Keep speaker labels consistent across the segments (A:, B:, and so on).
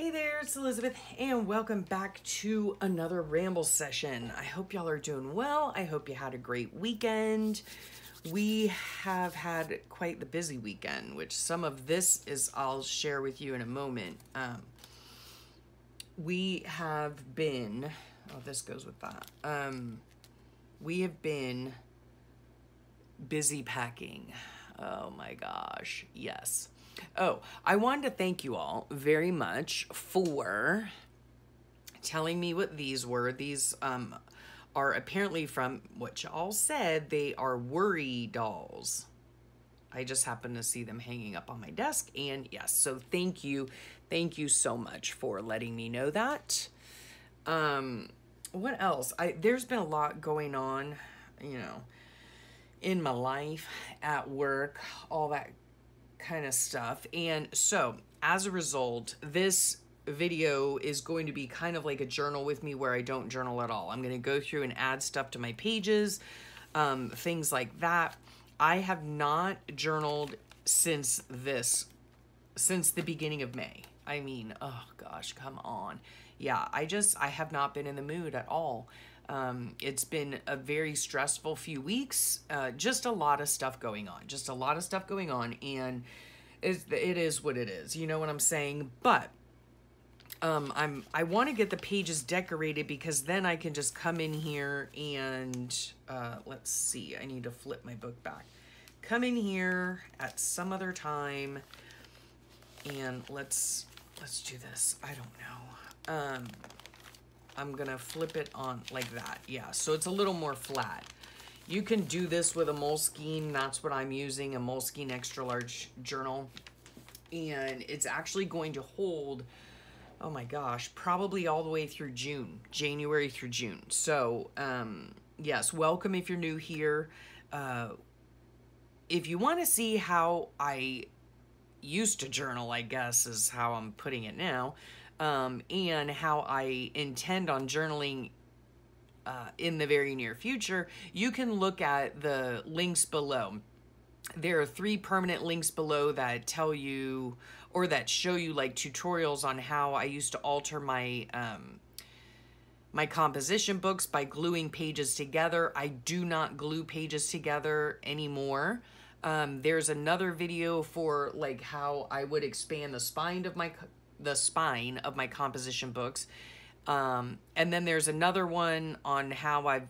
A: Hey there, it's Elizabeth, and welcome back to another Ramble session. I hope y'all are doing well. I hope you had a great weekend. We have had quite the busy weekend, which some of this is I'll share with you in a moment. We have been, this goes with that. We have been busy packing. Oh my gosh, yes. Oh, I wanted to thank you all very much for telling me what these were. These are apparently from what y'all said, they are worry dolls. I just happened to see them hanging up on my desk, and yes, so thank you so much for letting me know that. What else? There's been a lot going on, you know, in my life, at work, all that kind of stuff. And so as a result, this video is going to be kind of like a journal with me where I don't journal at all. I'm going to go through and add stuff to my pages, things like that. I have not journaled since the beginning of May. I mean, oh gosh, come on. Yeah, I have not been in the mood at all. It's been a very stressful few weeks, just a lot of stuff going on, and it is what it is, you know what I'm saying? But I want to get the pages decorated because then I can just come in here and let's see, I need to flip my book back. Come in here at some other time and let's do this. I don't know. I'm gonna flip it on like that. Yeah, so it's a little more flat. You can do this with a Moleskine. That's what I'm using, a Moleskine extra large journal. And it's actually going to hold, oh my gosh, probably all the way through June, January through June. So, yes, welcome if you're new here. If you want to see how I used to journal, I guess is how I'm putting it now, and how I intend on journaling in the very near future, you can look at the links below. There are 3 permanent links below that tell you, or that show you like tutorials on how I used to alter my my composition books by gluing pages together. I do not glue pages together anymore. There's another video for like how I would expand the spine of my composition books. And then there's another one on how I've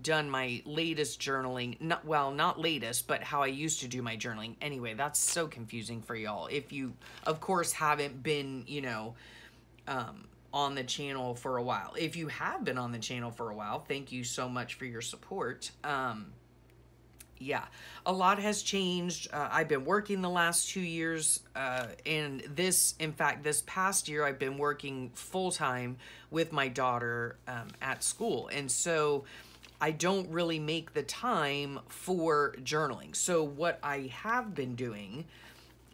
A: done my latest journaling. Not latest, but how I used to do my journaling. Anyway, that's so confusing for y'all. If you, of course, haven't been, you know, on the channel for a while. If you have been on the channel for a while, thank you so much for your support. Yeah, a lot has changed. I've been working the last 2 years, and in fact, this past year, I've been working full-time with my daughter at school. And so I don't really make the time for journaling. So what I have been doing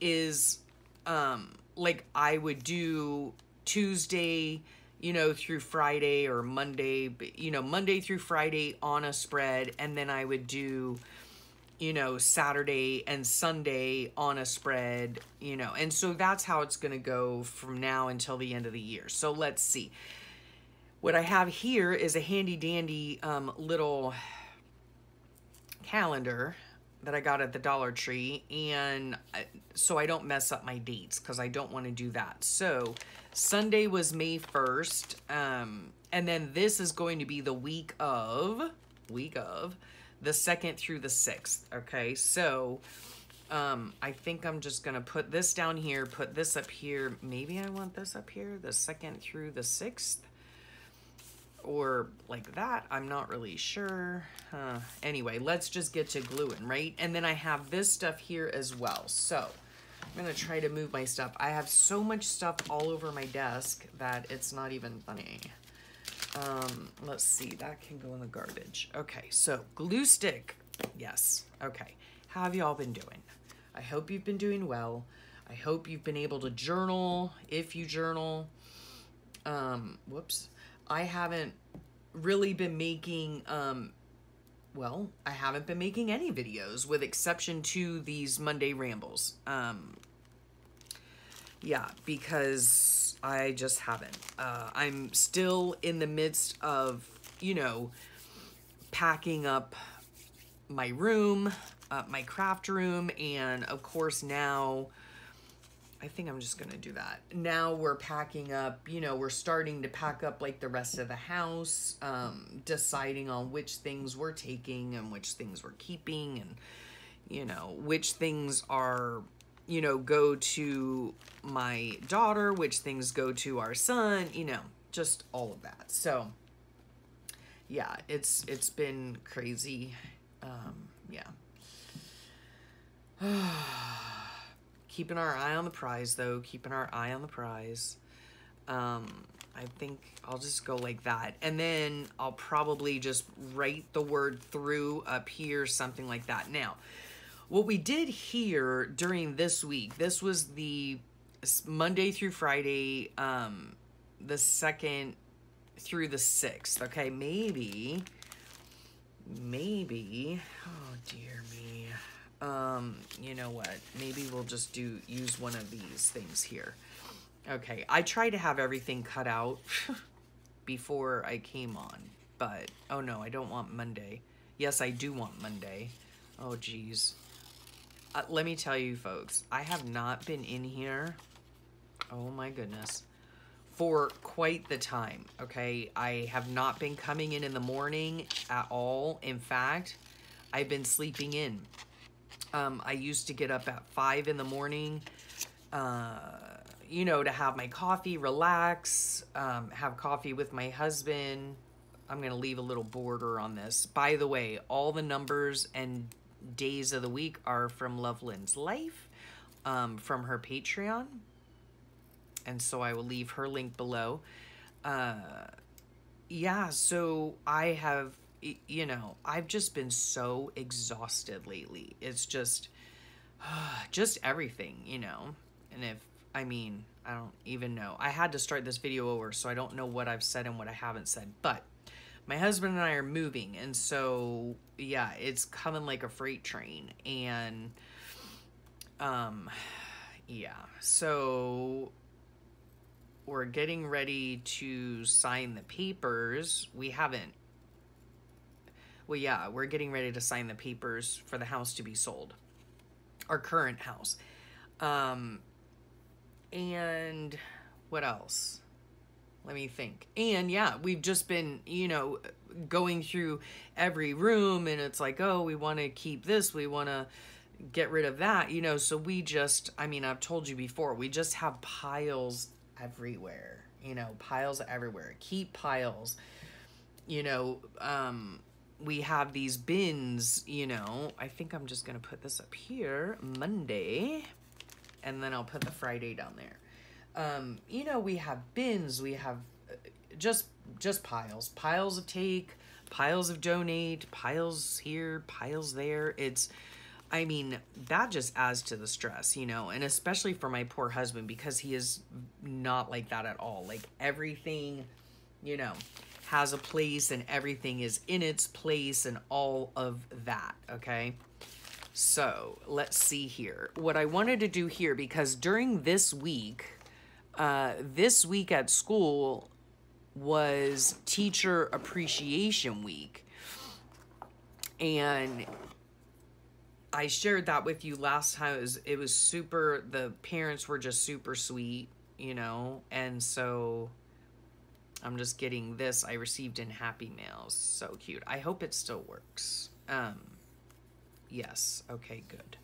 A: is, like I would do Tuesday, you know, through Friday, or Monday, you know, Monday through Friday on a spread, and then I would do, you know, Saturday and Sunday on a spread, you know, and so that's how it's going to go from now until the end of the year. So let's see. What I have here is a handy dandy little calendar that I got at the Dollar Tree, and so I don't mess up my dates because I don't want to do that. So Sunday was May 1st, and then this is going to be the week of the 2nd through the 6th. Okay, so I think I'm just gonna put this down here, put this up here. Maybe I want this up here, the 2nd through the 6th, or like that. I'm not really sure. Anyway, let's just get to gluing, right? And then I have this stuff here as well. So I'm gonna try to move my stuff. I have so much stuff all over my desk that it's not even funny. Let's see, that can go in the garbage. Okay, so glue stick. Yes. Okay. How have you all been doing? I hope you've been doing well. I hope you've been able to journal if you journal. Whoops. I haven't really been making, well, I haven't been making any videos with exception to these Monday rambles. Yeah, because just haven't. I'm still in the midst of, you know, packing up my room, my craft room, and of course now, I think I'm just gonna do that. Now we're packing up, you know, we're starting to pack up like the rest of the house, deciding on which things we're taking and which things we're keeping, and, you know, which things are, you know, go to my daughter, which things go to our son, you know, just all of that. So yeah, it's been crazy. Yeah. Keeping our eye on the prize, though. Keeping our eye on the prize. I think I'll just go like that. And then I'll probably just write the word through up here, something like that. Now, what we did here during this week, this was the Monday through Friday, the 2nd through the 6th. Okay, maybe, oh dear me. You know what? Maybe we'll just use one of these things here. Okay, I tried to have everything cut out before I came on, but oh no, I don't want Monday. Yes, I do want Monday. Oh geez. Let me tell you folks, I have not been in here, oh my goodness, for quite the time, okay? I have not been coming in the morning at all. In fact, I've been sleeping in. I used to get up at 5 in the morning, you know, to have my coffee, relax, have coffee with my husband. I'm going to leave a little border on this. By the way, all the numbers and days of the week are from Loveland's Life, from her Patreon. And so I will leave her link below. Yeah, so I have, you know, I've just been so exhausted lately. It's just everything, you know. And I don't even know. I had to start this video over, so I don't know what I've said and what I haven't said. But my husband and I are moving, and so, yeah, it's coming like a freight train. And, yeah, so we're getting ready to sign the papers. We haven't. Well, yeah, we're getting ready to sign the papers for the house to be sold. Our current house. And what else? Let me think. And yeah, we've just been, you know, going through every room, and it's like, oh, we want to keep this, we want to get rid of that, you know. So we just, I mean, I've told you before, we just have piles everywhere, you know, piles everywhere. Keep piles, you know. We have these bins, you know. I think I'm just going to put this up here, Monday, and then I'll put the Friday down there. You know, we have bins, we have just piles of take, piles of donate, piles here, piles there. It's, I mean, that just adds to the stress, you know, and especially for my poor husband, because he is not like that at all. Like, everything, you know, has a place, and everything is in its place, and all of that, okay? So let's see here. What I wanted to do here, because during this week at school was Teacher Appreciation Week, and I shared that with you last time. It was super, the parents were just super sweet, you know, and so I'm just getting this. I received in Happy Mails. So cute. I hope it still works. Yes. Okay, good.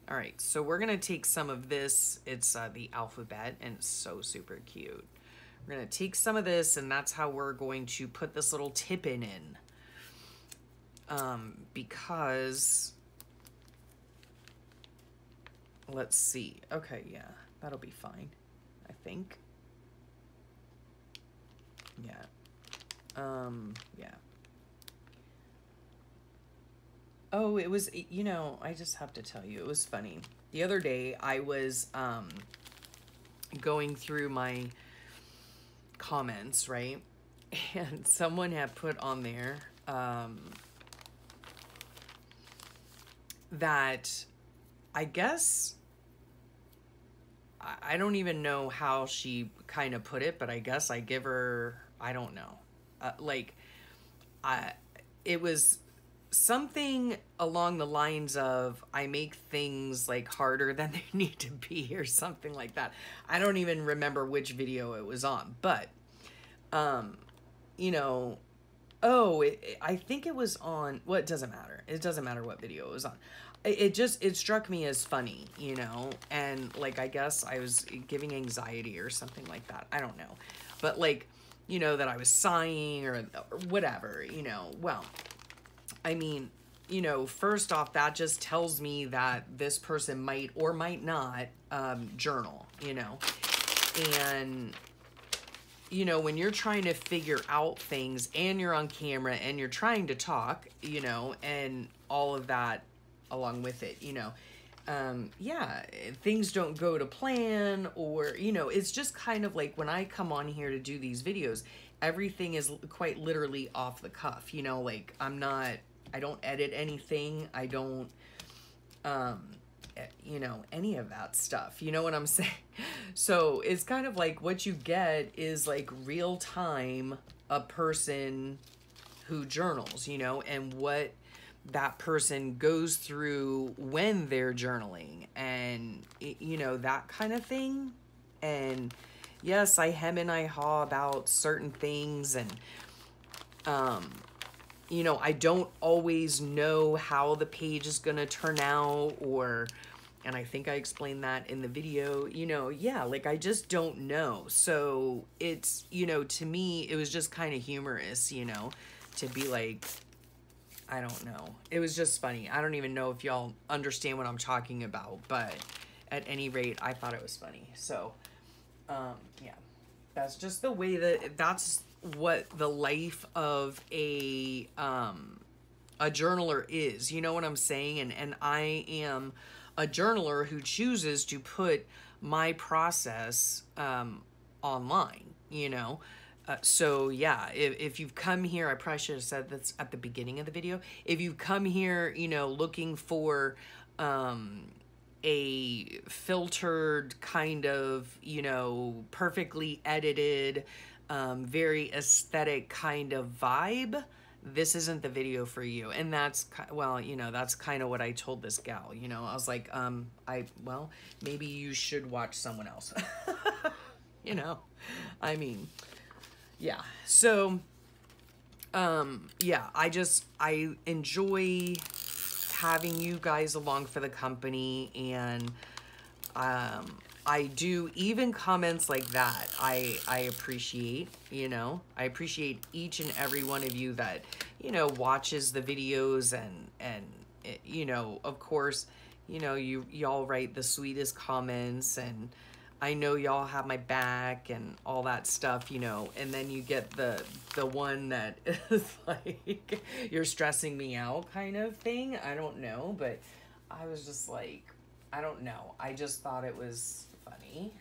A: All right. So we're going to take some of this. It's the alphabet, and it's so super cute. We're going to take some of this, and that's how we're going to put this little tip-in in. Because, let's see. Okay, yeah. That'll be fine, I think. Yeah. Yeah. Oh, it was, you know, I just have to tell you, it was funny. The other day, I was, going through my comments, right? And someone had put on there, that I guess I don't even know how she kind of put it, but I guess I give her, I don't know. Like, it was something along the lines of I make things like harder than they need to be or something like that. I don't even remember which video it was on, but you know, I think it was on, well, it doesn't matter. It doesn't matter what video it was on. It struck me as funny, you know, and like, I guess I was giving anxiety or something like that. I don't know. But like, you know, that I was sighing or whatever, you know. Well, I mean, you know, first off, that just tells me that this person might or might not journal, you know. And, you know, when you're trying to figure out things and you're on camera and you're trying to talk, you know, and all of that along with it, you know, yeah, things don't go to plan, or, you know, it's just kind of like when I come on here to do these videos, everything is quite literally off the cuff, you know, like I don't edit anything. I don't, you know, any of that stuff. You know what I'm saying? So it's kind of like what you get is like real time, a person who journals, you know, and what that person goes through when they're journaling and, you know, that kind of thing. And yes, I hem and I haw about certain things, and, you know, I don't always know how the page is going to turn out, and I think I explained that in the video, you know, yeah, like I just don't know. So it's, you know, to me, it was just kind of humorous, you know, to be like, I don't know. It was just funny. I don't even know if y'all understand what I'm talking about, but at any rate, I thought it was funny. So, yeah, that's just the way that's what the life of a journaler is. You know what I'm saying? And I am a journaler who chooses to put my process online, you know. So yeah, if you've come here, I probably should have said this at the beginning of the video. If you've come here, you know, looking for a filtered kind of, you know, perfectly edited, very aesthetic kind of vibe, this isn't the video for you. And that's, well, you know, that's kind of what I told this gal, you know. I was like, well, maybe you should watch someone else. You know, I mean, yeah. So, yeah, I enjoy having you guys along for the company, and, I do even comments like that. I appreciate, you know, I appreciate each and every one of you that, you know, watches the videos, and, you know, of course, you know, y'all write the sweetest comments, and I know y'all have my back and all that stuff, you know, and then you get the one that is like, you're stressing me out kind of thing. I don't know, but I was just like, I don't know. I just thought it was funny,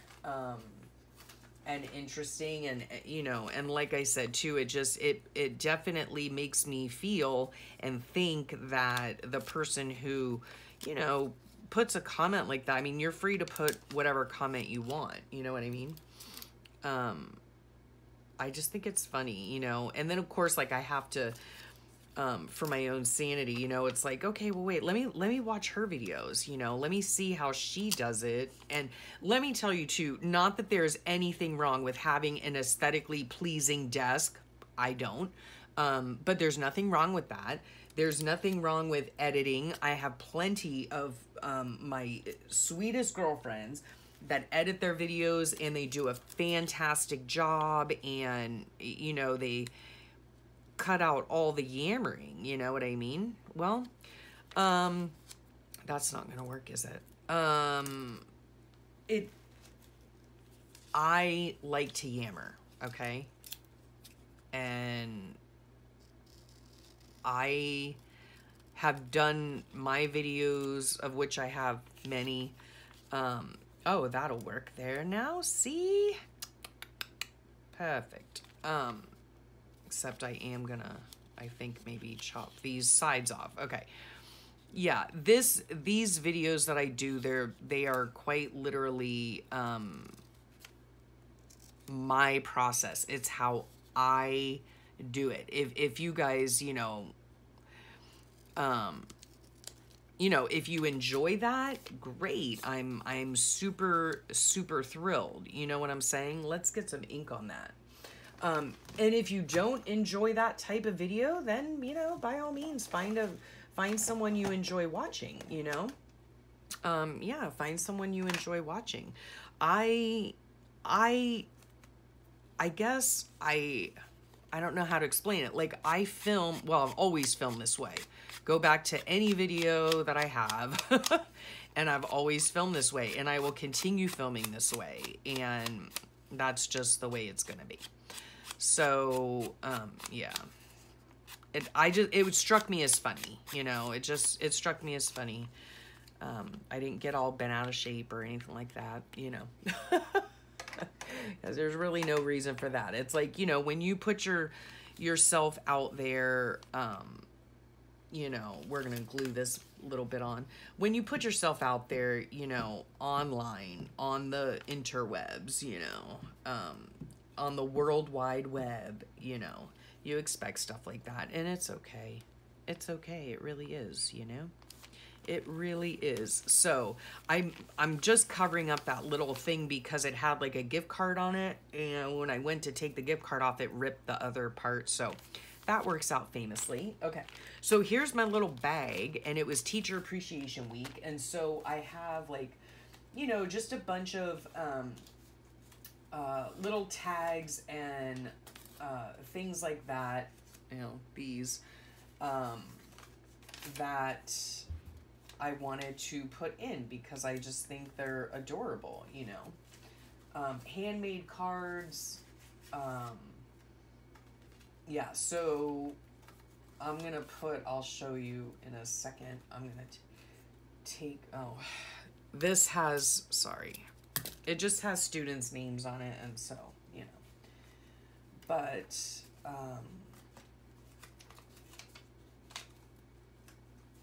A: and interesting, and, you know, and like I said too, it definitely makes me feel and think that the person who, you know, puts a comment like that, I mean, you're free to put whatever comment you want, you know what I mean? I just think it's funny, you know, and then of course, like I have to, for my own sanity, you know, it's like, okay, well, wait, let me watch her videos, you know, let me see how she does it. And let me tell you too, not that there's anything wrong with having an aesthetically pleasing desk. I don't, but there's nothing wrong with that. There's nothing wrong with editing. I have plenty of my sweetest girlfriends that edit their videos, and they do a fantastic job, and, you know, they cut out all the yammering, you know what I mean? Well, that's not gonna work, is it? I like to yammer, okay? And I have done my videos, of which I have many. Oh, that'll work there now, see? Perfect. Except I am gonna, I think, maybe chop these sides off. Okay. yeah, these videos that I do, they are quite literally my process. It's how I do it. If you guys, if you enjoy that, great. I'm super thrilled. You know what I'm saying? Let's get some ink on that. And if you don't enjoy that type of video, then, by all means, find someone you enjoy watching, yeah, find someone you enjoy watching. I guess I don't know how to explain it. Like, I've always filmed this way. Go back to any video that I have and I've always filmed this way, and I will continue filming this way, and that's just the way it's gonna be. So, yeah. It struck me as funny, it struck me as funny. I didn't get all bent out of shape or anything like that, because there's really no reason for that. It's like, when you put yourself out there, we're going to glue this little bit on. When you put yourself out there, online, on the interwebs, on the World Wide Web, you expect stuff like that, and it's okay. It's okay. It really is, It really is. So I'm just covering up that little thing because it had like a gift card on it, and when I went to take the gift card off, it ripped the other part. So that works out famously. Okay, so here's my little bag, and it was Teacher Appreciation Week, and so I have like, just a bunch of little tags and things like that. These that I wanted to put in because I just think they're adorable, handmade cards. Yeah, so I'm going to I'll show you in a second. I'm going to take, this has, sorry, it just has students' names on it, and so, but,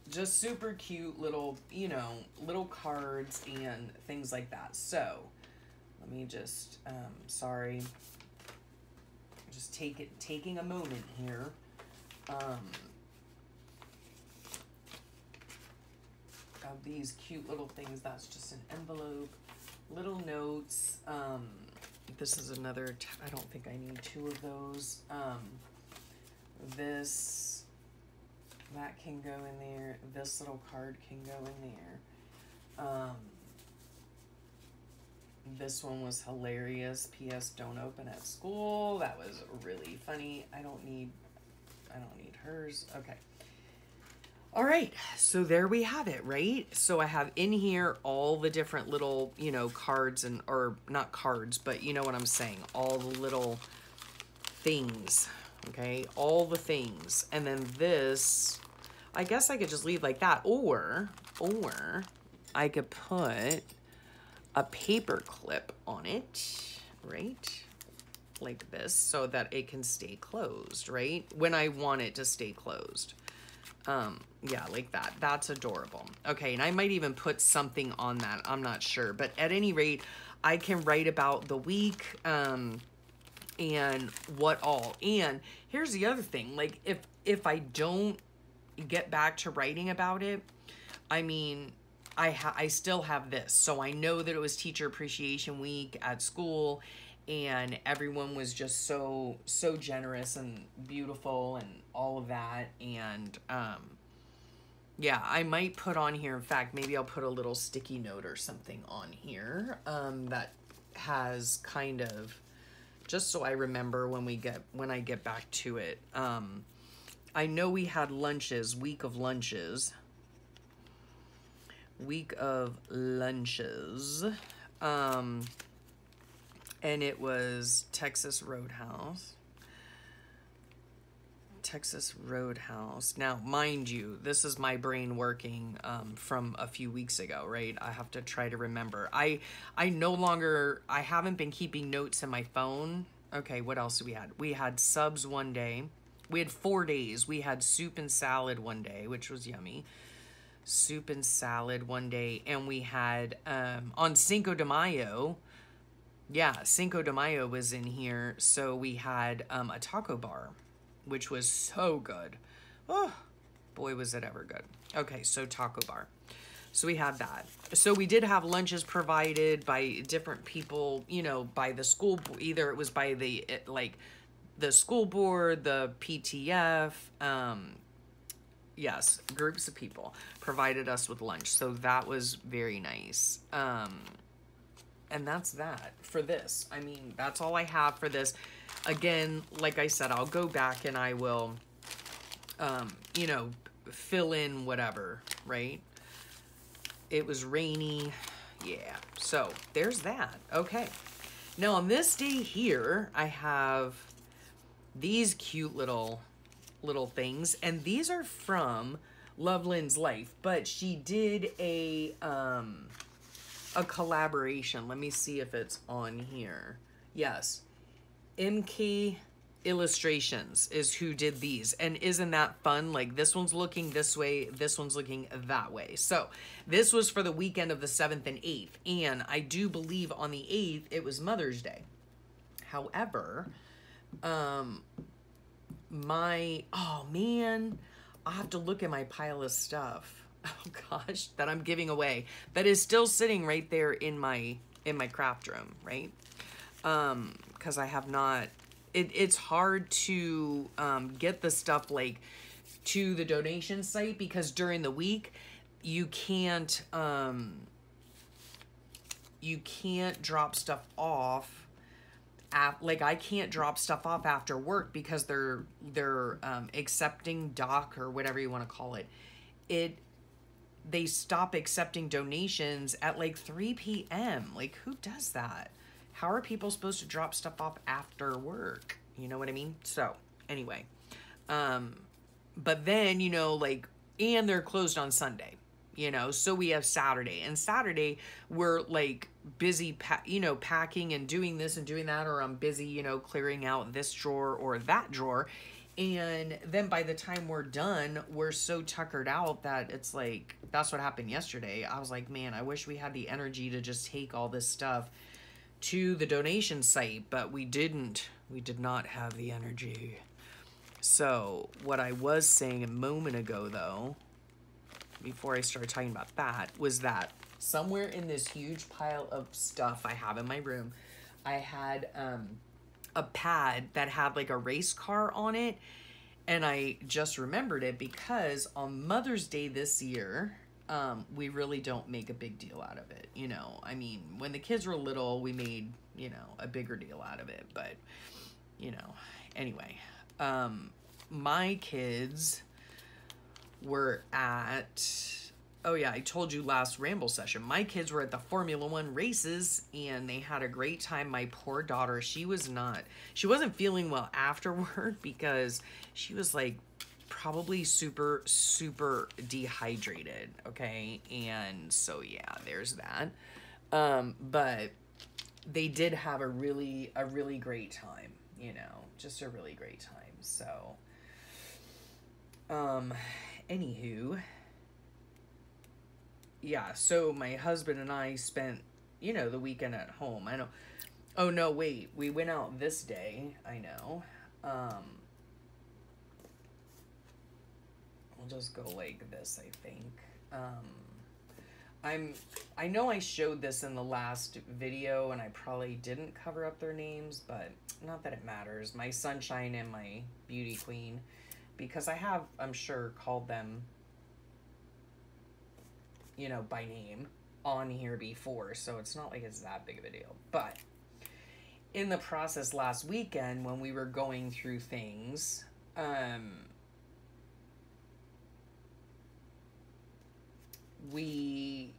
A: just super cute little, little cards and things like that. So let me just, sorry, just taking a moment here. Of these cute little things. That's just an envelope, little notes. This is another, I don't think I need two of those. That can go in there. This little card can go in there. This one was hilarious. P.S. Don't open at school. That was really funny. I don't need hers. Okay. All right. So there we have it, right? So I have in here all the different little, cards or not cards, but you know what I'm saying. All the little things. Okay, all the things. And then this, I guess I could just leave like that, or I could put a paper clip on it, right? Like this, so that it can stay closed, right? When I want it to stay closed. Yeah, like that. That's adorable. Okay, and I might even put something on that. I'm not sure. But at any rate, I can write about the week, and what all. And here's the other thing, like if I don't get back to writing about it, I mean, I still have this, so I know that it was Teacher Appreciation Week at school, and everyone was just so generous and beautiful and all of that. And yeah, I might put on here, in fact, maybe I'll put a little sticky note or something on here that has kind of, just so I remember when I get back to it. I know we had lunches, week of lunches. And it was Texas Roadhouse. Now, mind you, this is my brain working from a few weeks ago, right? I have to try to remember. I haven't been keeping notes in my phone. Okay, what else did we had? We had subs one day. We had 4 days. We had soup and salad one day, which was yummy. soup and salad one day, and we had on Cinco de Mayo. Yeah, Cinco de Mayo was in here, so we had a taco bar, which was so good. Oh, boy, was it ever good. Okay, so taco bar. So we had that. So we did have lunches provided by different people, you know, by the school, either it was by the, like, the school board, the PTF, yes, groups of people provided us with lunch. So that was very nice. And that's that for this. I mean, that's all I have for this. Again, like I said, I'll go back and I will, you know, fill in whatever, right? It was rainy. Yeah. So there's that. Okay. Now on this day here, I have these cute little things, and these are from Loveland's Life, but she did a collaboration. Let me see if it's on here. Yes. MK Illustrations is who did these, and isn't that fun? Like, this one's looking this way, this one's looking that way. So this was for the weekend of the 7th and 8th, and I do believe on the 8th it was Mother's Day. However, oh man, I'll have to look at my pile of stuff, oh gosh, that I'm giving away, that is still sitting right there in my craft room, right? Because I have not, it's hard to get the stuff like to the donation site, because during the week you can't drop stuff off. Like, I can't drop stuff off after work because they're accepting doc, or whatever you want to call it. They stop accepting donations at like 3 p.m. Like, who does that? How are people supposed to drop stuff off after work? You know what I mean? So anyway, but then, you know, like, and they're closed on Sunday, you know, so we have Saturday, and Saturday we're like busy, packing and doing this and doing that, or I'm busy, you know, clearing out this drawer or that drawer. And then by the time we're done, we're so tuckered out that it's like, that's what happened yesterday. I was like, man, I wish we had the energy to just take all this stuff to the donation site, but we didn't. We did not have the energy. So what I was saying a moment ago, though, before I started talking about that, was that somewhere in this huge pile of stuff I have in my room, I had a pad that had like a race car on it, and I just remembered it because on Mother's Day this year, we really don't make a big deal out of it, you know. I mean, when the kids were little, we made, you know, a bigger deal out of it, but, you know, anyway, my kids were at, oh yeah, I told you last Ramble session, my kids were at the Formula One races, and they had a great time. My poor daughter, she wasn't feeling well afterward because she was like probably super dehydrated, okay? And so yeah, there's that. But they did have a really great time, you know, just a really great time. So anywho, yeah, so my husband and I spent, you know, the weekend at home. I know, oh no, wait, we went out this day, I know. We'll just go like this, I think. I know I showed this in the last video, and I probably didn't cover up their names, but not that it matters. My Sunshine and my Beauty Queen, because I have, I'm sure, called them, you know, by name on here before, so it's not like it's that big of a deal. But in the process last weekend, when we were going through things, we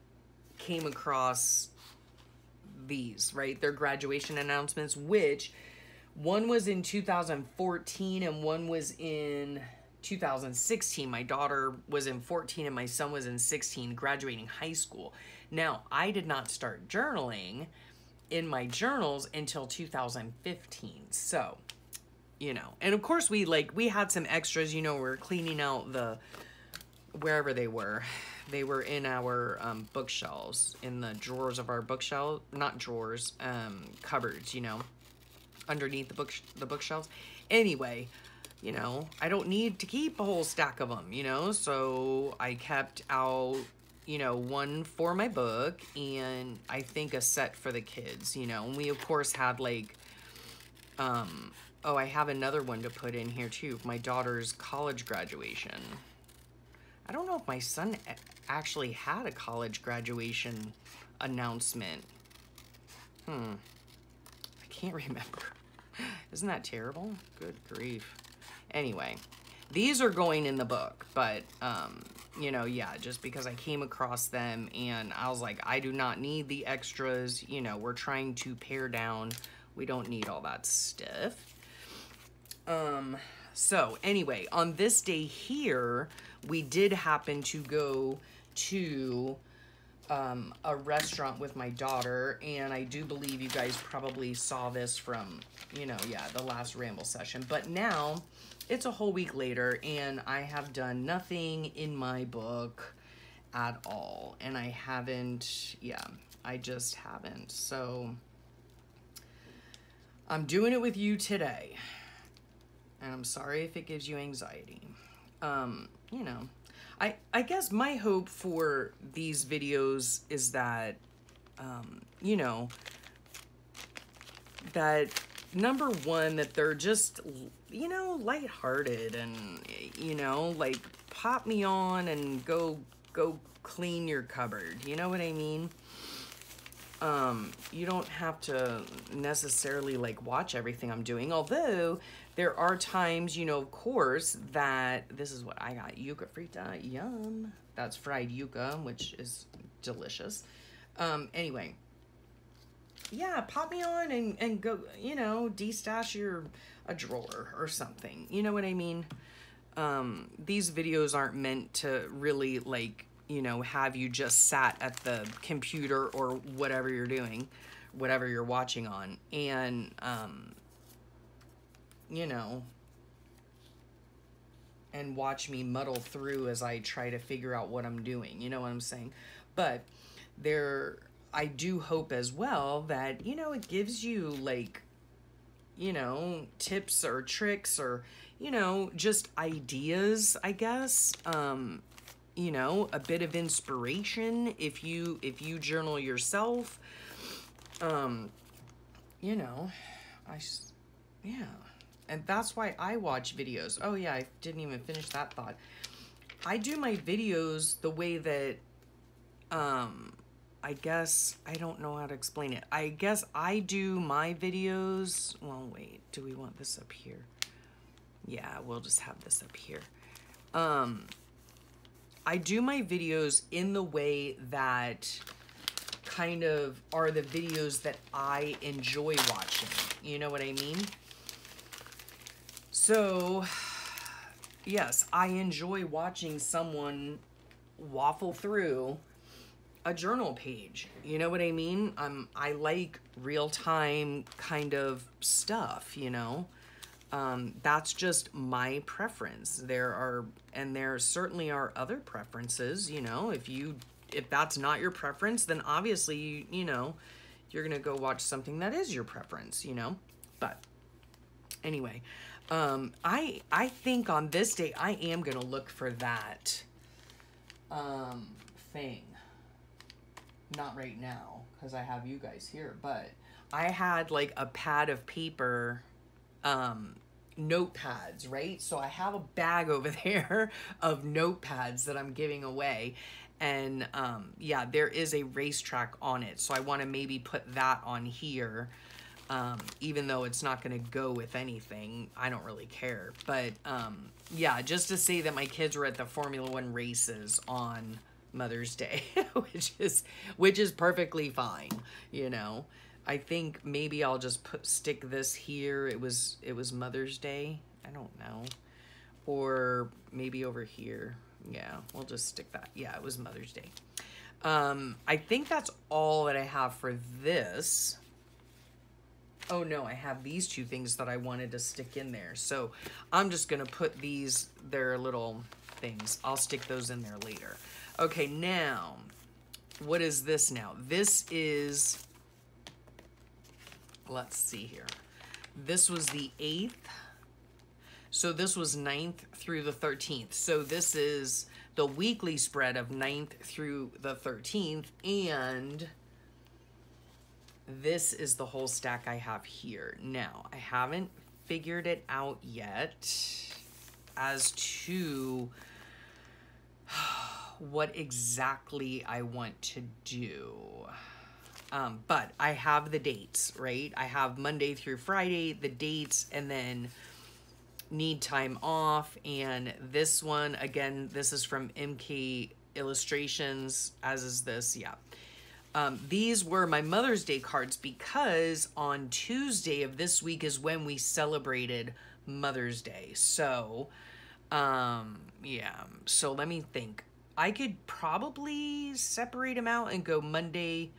A: came across these, right? Their graduation announcements, which one was in 2014 and one was in 2016. My daughter was in 14 and my son was in 16, graduating high school. Now, I did not start journaling in my journals until 2015. So, you know, and of course we had some extras, you know, we're cleaning out wherever they were. They were in our bookshelves, in the drawers of our bookshelf, not drawers, cupboards, you know, underneath the bookshelves. Anyway, you know, I don't need to keep a whole stack of them, you know, so I kept out, you know, one for my book, and I think a set for the kids, you know, and we of course had like, oh, I have another one to put in here too, my daughter's college graduation. I don't know if my son actually had a college graduation announcement. I can't remember. Isn't that terrible? Good grief. Anyway, these are going in the book, but, you know, yeah, just because I came across them and I was like, I do not need the extras. You know, we're trying to pare down. We don't need all that stuff. So anyway, on this day here, we did happen to go to a restaurant with my daughter, and I do believe you guys probably saw this from, you know, yeah, the last Ramble session. But now it's a whole week later, and I have done nothing in my book at all, and I haven't, yeah, I just haven't. So I'm doing it with you today, and I'm sorry if it gives you anxiety. You know, I guess my hope for these videos is that, you know, that number one, that they're just, you know, lighthearted and, you know, like pop me on and go clean your cupboard. You know what I mean? You don't have to necessarily like watch everything I'm doing, although there are times, you know, of course, that this is what I got. Yuca frita, yum. That's fried yuca, which is delicious. Anyway, yeah, pop me on and go, you know, destash a drawer or something. You know what I mean? These videos aren't meant to really like, you know, have you just sat at the computer or whatever you're doing, whatever you're watching on, and, you know, and watch me muddle through as I try to figure out what I'm doing. You know what I'm saying? But I do hope as well that, you know, it gives you like, you know, tips or tricks or, you know, just ideas, I guess. You know, a bit of inspiration if you journal yourself. You know, yeah. And that's why I watch videos. Oh yeah, I didn't even finish that thought. I do my videos the way that, I guess, I don't know how to explain it. I guess I do my videos, well, wait, do we want this up here? Yeah, we'll just have this up here. I do my videos in the way that kind of are the videos that I enjoy watching. You know what I mean? So, yes, I enjoy watching someone waffle through a journal page. You know what I mean? I like real-time kind of stuff, you know? That's just my preference. There certainly are other preferences, you know. If that's not your preference, then obviously, you know, you're gonna go watch something that is your preference, you know. But anyway, I think on this day I am gonna look for that thing. Not right now, because I have you guys here, but I had like a pad of paper, notepads, right? So I have a bag over there of notepads that I'm giving away, and yeah, there is a racetrack on it, so I want to maybe put that on here, even though it's not going to go with anything. I don't really care, but yeah, just to say that my kids were at the Formula One races on Mother's Day, which is perfectly fine, you know. I think maybe I'll just stick this here. It was Mother's Day. I don't know. Or maybe over here. Yeah, we'll just stick that. Yeah, it was Mother's Day. I think that's all that I have for this. Oh no, I have these two things that I wanted to stick in there. So I'm just going to put these, they're little things. I'll stick those in there later. Okay, now, what is this now? This is, let's see here. This was the 8th. So this was 9th through the 13th. So this is the weekly spread of 9th through the 13th. And this is the whole stack I have here. Now, I haven't figured it out yet as to what exactly I want to do. But I have the dates, right? I have Monday through Friday, the dates, and then need time off. And this one, again, this is from MK Illustrations, as is this, yeah. These were my Mother's Day cards because on Tuesday of this week is when we celebrated Mother's Day. So, yeah, so let me think. I could probably separate them out and go Monday,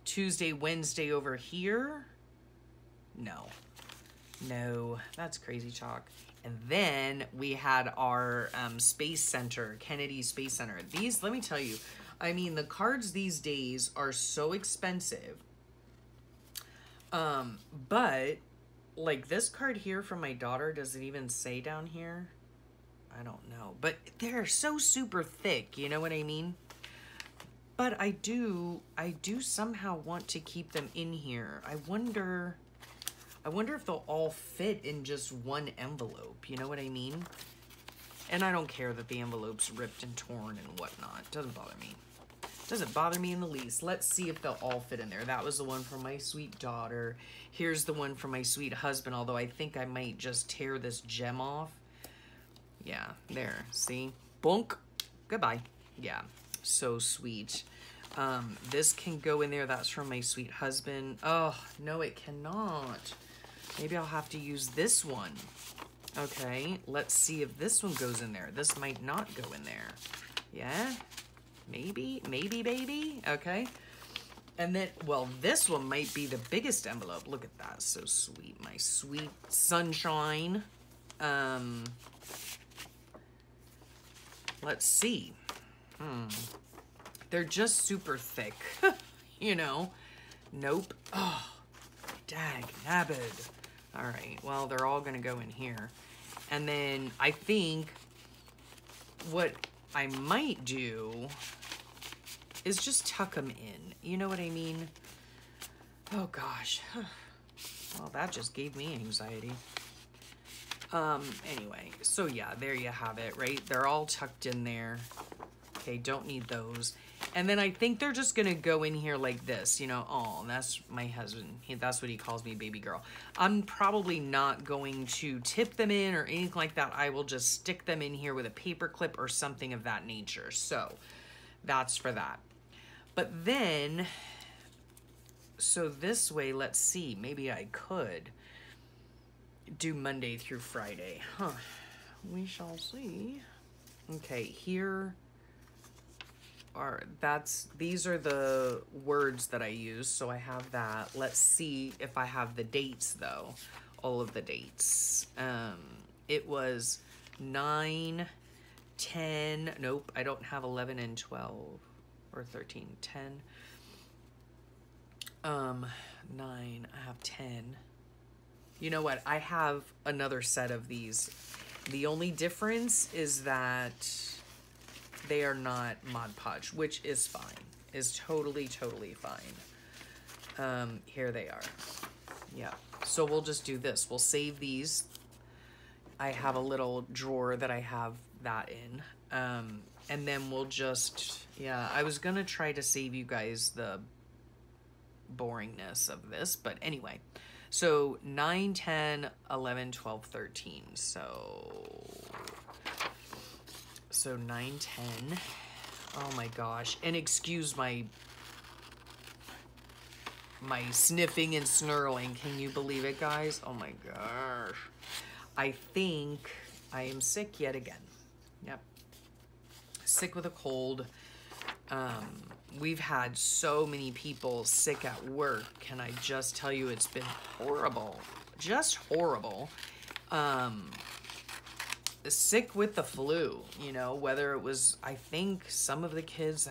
A: Tuesday, Wednesday over here. No, that's crazy talk. And then we had our Space Center, Kennedy Space Center. These, let me tell you, I mean, the cards these days are so expensive. But like this card here from my daughter, does it even say down here? I don't know, but they're so super thick, you know what I mean? But I do somehow want to keep them in here. I wonder if they'll all fit in just one envelope, you know what I mean? And I don't care that the envelope's ripped and torn and whatnot. Doesn't bother me. Doesn't bother me in the least. Let's see if they'll all fit in there. That was the one for my sweet daughter. Here's the one for my sweet husband, although I think I might just tear this gem off. Yeah, there, see? Bonk, goodbye. Yeah, so sweet. This can go in there. That's from my sweet husband. Oh, no, it cannot. Maybe I'll have to use this one. Okay, let's see if this one goes in there. This might not go in there. Yeah, maybe, baby. Okay. And then, well, this one might be the biggest envelope. Look at that, so sweet. My sweet sunshine. Let's see. They're just super thick, you know. Nope. Oh, dag nabbit. All right, well, they're all gonna go in here. And then I think what I might do is just tuck them in. You know what I mean? Oh gosh. Well, that just gave me anxiety. Anyway, so yeah, there you have it, right? They're all tucked in there. Okay, don't need those. And then I think they're just gonna go in here like this, you know. Oh, that's my husband. That's what he calls me, baby girl. I'm probably not going to tip them in or anything like that. I will just stick them in here with a paper clip or something of that nature. So that's for that. But then, so this way, let's see, maybe I could do Monday through Friday. Huh. We shall see. Okay, here are, these are the words that I use, so I have that. Let's see if I have the dates though. All of the dates. It was 9, 10, nope, I don't have 11 and 12 or 13, 10. 9, I have 10. You know what? I have another set of these. The only difference is that they are not Mod Podge, which is fine. Is totally fine. Here they are. Yeah. So we'll just do this. We'll save these. I have a little drawer that I have that in. And then we'll just, yeah, I was going to try to save you guys the boringness of this, but anyway. So 9, 10, 11, 12, 13. So 9, 10. Oh my gosh. And excuse my sniffing and snarling. Can you believe it, guys? Oh my gosh. I think I am sick yet again. Yep. Sick with a cold. We've had so many people sick at work. Can I just tell you, it's been horrible. Just horrible. sick with the flu, you know, whether it was, I think some of the kids,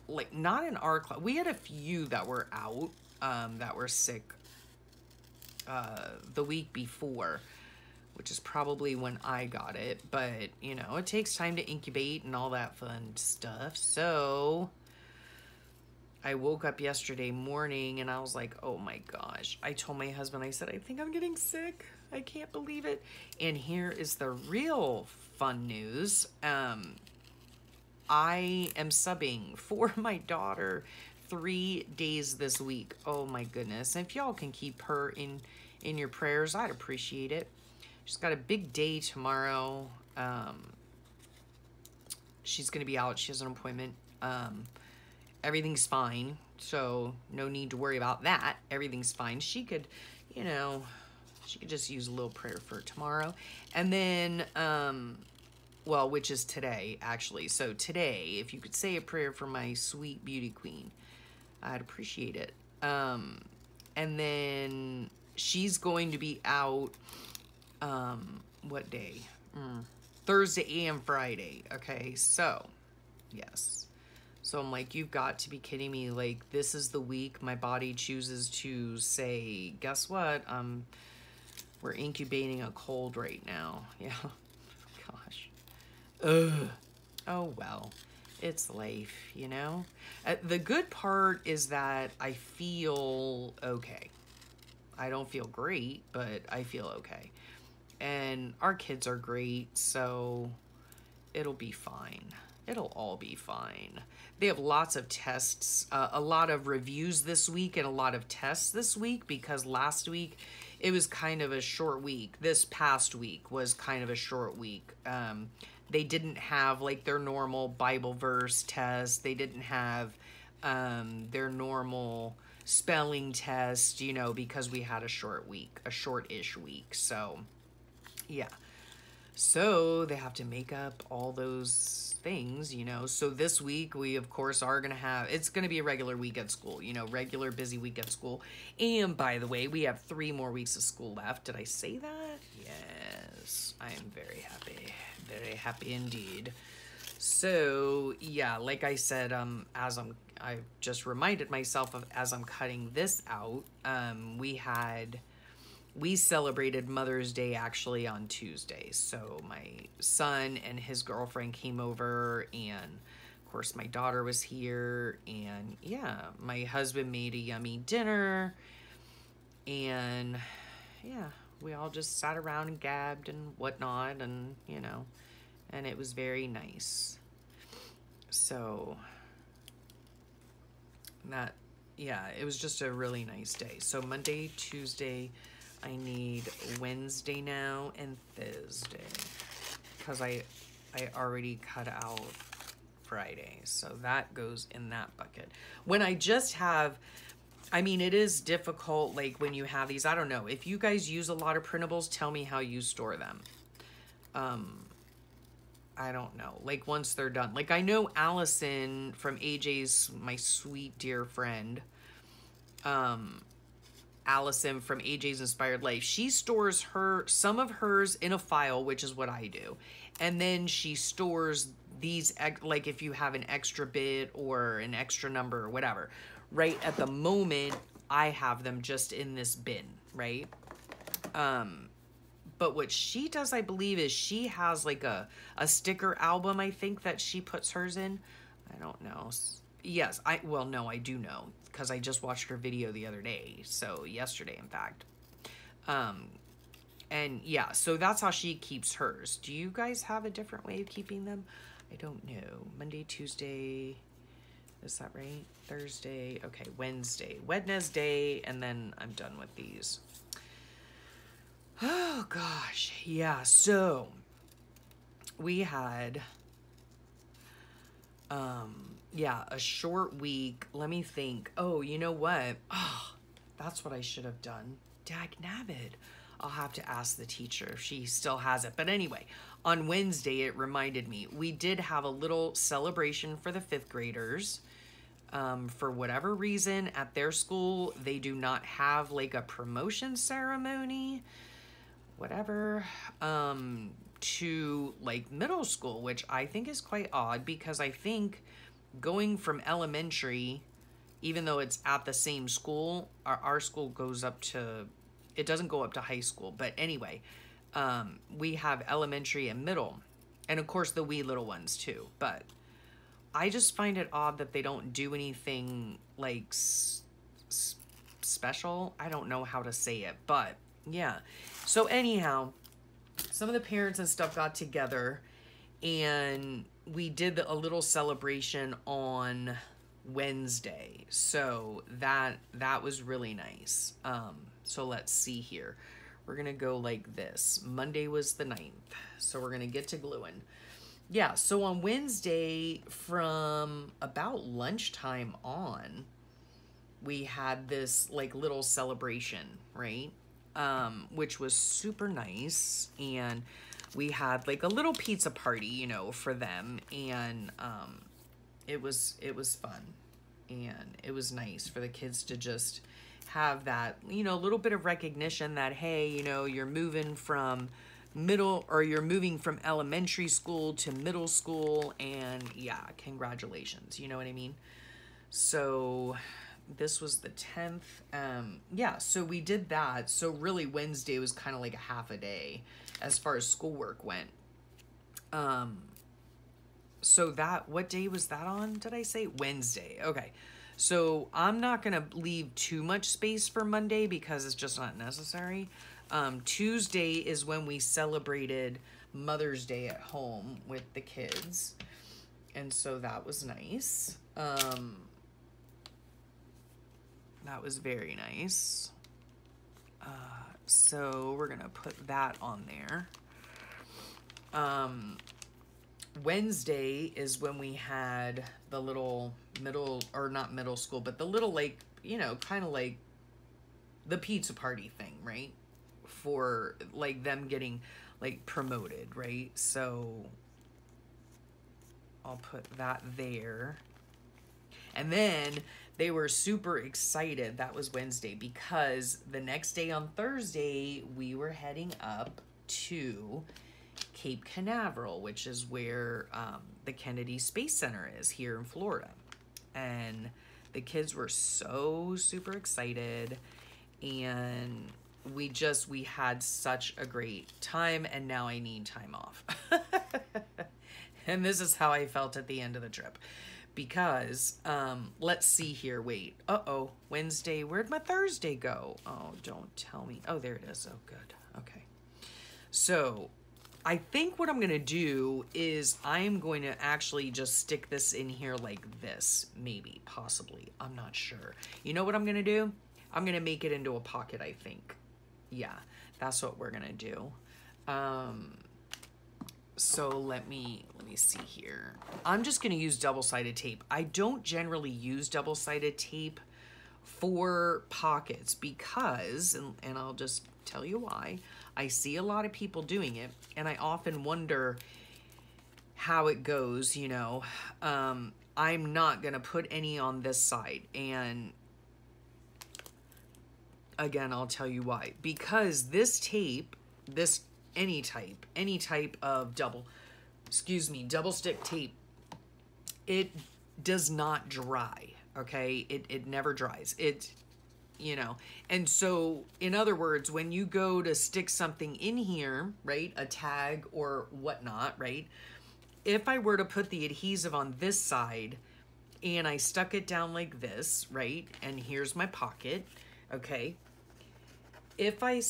A: like, not in our class, we had a few that were out, that were sick the week before, which is probably when I got it. But, you know, it takes time to incubate and all that fun stuff. So I woke up yesterday morning and I was like, oh my gosh. I told my husband, I said, I think I'm getting sick. I can't believe it. And here is the real fun news. I am subbing for my daughter 3 days this week. Oh my goodness. And if y'all can keep her in your prayers, I'd appreciate it. She's got a big day tomorrow. She's going to be out. She has an appointment. Everything's fine. So no need to worry about that. Everything's fine. She could, you know, she could just use a little prayer for tomorrow. And then, well, which is today, actually. So today, if you could say a prayer for my sweet beauty queen, I'd appreciate it. And then she's going to be out, what day? Thursday and Friday. Okay, so, yes. So I'm like, you've got to be kidding me. Like, this is the week my body chooses to say, guess what? We're incubating a cold right now. Yeah. Gosh. Ugh. Oh, well. It's life, you know? The good part is that I feel okay. I don't feel great, but I feel okay. And our kids are great, so it'll be fine. It'll all be fine. They have lots of tests, a lot of reviews this week and a lot of tests this week, because last week it was kind of a short week. This past week was kind of a short week. They didn't have like their normal Bible verse test. They didn't have their normal spelling test, you know, because we had a short week, a short-ish week. So, yeah. So they have to make up all those things, you know. So this week we, of course, are going to have, it's going to be a regular week at school, you know, regular busy week at school. And by the way, we have 3 more weeks of school left. Did I say that? Yes. I am very happy. Very happy indeed. So, yeah, like I said, I just reminded myself of, as I'm cutting this out, we celebrated Mother's Day actually on Tuesday. So my son and his girlfriend came over, and of course my daughter was here, and yeah, my husband made a yummy dinner, and yeah, we all just sat around and gabbed and whatnot, and you know, and it was very nice. So that, yeah, it was just a really nice day. So Monday, Tuesday, I need Wednesday now, and Thursday, because I already cut out Friday, so that goes in that bucket. When I just have, I mean, it is difficult, like when you have these, I don't know, if you guys use a lot of printables, tell me how you store them. I don't know, like once they're done. Like I know Allison from AJ's, my sweet dear friend, Allison from AJ's Inspired Life, she stores some of hers in a file, which is what I do. And then she stores these, like if you have an extra bit or an extra number or whatever, right at the moment, I have them just in this bin, right? But what she does, I believe, is she has like a sticker album, I think, that she puts hers in. I don't know. Yes, well, no, I do know, because I just watched her video the other day. So yesterday, in fact. And yeah, so that's how she keeps hers. Do you guys have a different way of keeping them? I don't know. Monday, Tuesday, is that right? Thursday, okay, Wednesday, and then I'm done with these. Oh gosh, yeah, so we had, yeah, a short week. Let me think. Oh, you know what? Oh, that's what I should have done. Dagnabbit. I'll have to ask the teacher if she still has it. But anyway, on Wednesday, it reminded me, we did have a little celebration for the 5th graders. For whatever reason, at their school, they do not have like a promotion ceremony. Whatever. to like middle school, which I think is quite odd because I think going from elementary, even though it's at the same school, our school goes up to, it doesn't go up to high school. But anyway, we have elementary and middle, and of course the wee little ones too. But I just find it odd that they don't do anything like special. I don't know how to say it, but yeah. So anyhow, some of the parents and stuff got together and we did a little celebration on Wednesday. So that was really nice. So let's see here. We're going to go like this. Monday was the 9th. So we're going to get to gluing. Yeah, so on Wednesday from about lunchtime on, we had this like little celebration, right? Which was super nice. And we had like a little pizza party, you know, for them. And it was fun. And it was nice for the kids to just have that, you know, little bit of recognition that, hey, you know, you're moving from elementary school to middle school, and yeah, congratulations, you know what I mean? So this was the 10th. Yeah, so we did that. So really Wednesday was kind of like a half a day as far as schoolwork went. So that, what day was that on? Did I say Wednesday? Okay. So I'm not going to leave too much space for Monday because it's just not necessary. Tuesday is when we celebrated Mother's Day at home with the kids. And so that was nice. That was very nice. So we're going to put that on there. Wednesday is when we had the little not middle school, but the little, like, you know, kind of like the pizza party thing, right? For like them getting like promoted, right? So I'll put that there. And then they were super excited. That was Wednesday because the next day on Thursday, we were heading up to Cape Canaveral, which is where the Kennedy Space Center is here in Florida. And the kids were so super excited, and we had such a great time, and now I need time off. And this is how I felt at the end of the trip. Because, let's see here, wait. Uh-oh, Wednesday, where'd my Thursday go? Oh, don't tell me. Oh, there it is. Oh, good. Okay. So I think what I'm going to do is I'm going to actually just stick this in here like this. Maybe, possibly. I'm not sure. You know what I'm going to do? I'm going to make it into a pocket, I think. Yeah, that's what we're going to do. So let me see here. I'm just going to use double-sided tape. I don't generally use double-sided tape for pockets because, and I'll just tell you why, I see a lot of people doing it, and I often wonder how it goes, you know. I'm not going to put any on this side, and again, I'll tell you why. Because this tape, any type of double stick tape, it does not dry, okay? It never dries. You know, and so in other words, when you go to stick something in here, right, a tag or whatnot, right, if I were to put the adhesive on this side and I stuck it down like this, right, and here's my pocket, okay, if I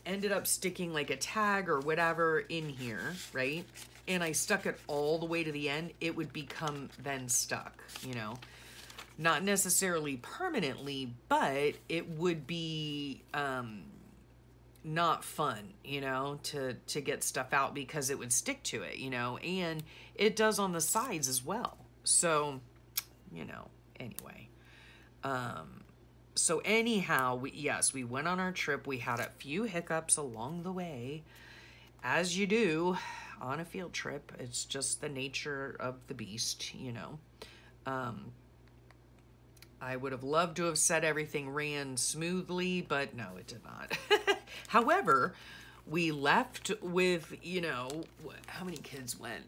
A: ended up sticking like a tag or whatever in here, right, and I stuck it all the way to the end, it would become then stuck, you know. Not necessarily permanently, but it would be not fun, you know, to get stuff out because it would stick to it, you know, and it does on the sides as well. So, you know, anyway. So anyhow, we went on our trip. We had a few hiccups along the way, as you do on a field trip. It's just the nature of the beast, you know. I would have loved to have said everything ran smoothly, but no, it did not. However, we left with, you know, how many kids went?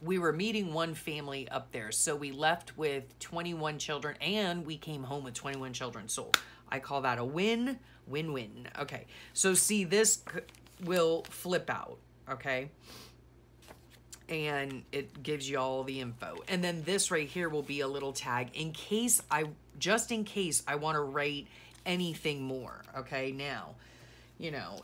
A: We were meeting one family up there. So we left with 21 children and we came home with 21 children. So I call that a win, win-win. Okay. So see, this will flip out. Okay. And it gives you all the info. And then this right here will be a little tag just in case I want to write anything more. Okay. Now, you know,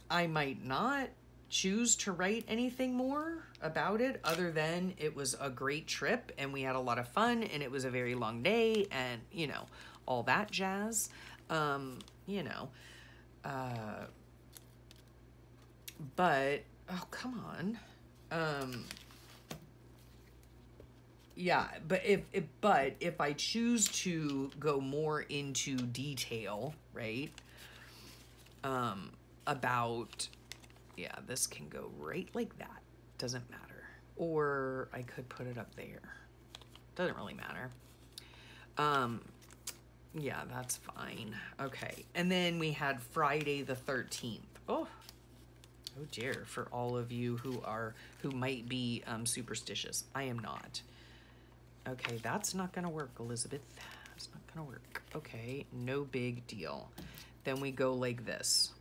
A: I might not choose to write anything more about it other than it was a great trip and we had a lot of fun and it was a very long day and, you know, all that jazz. You know, but, oh, come on. Yeah, but if I choose to go more into detail, right, about, yeah, this can go right like that. Doesn't matter. Or I could put it up there. Doesn't really matter. Yeah, that's fine. Okay. And then we had Friday the 13th. Oh dear, for all of you who might be superstitious. I am not. Okay, that's not gonna work, Elizabeth. That's not gonna work. Okay, no big deal. Then we go like this.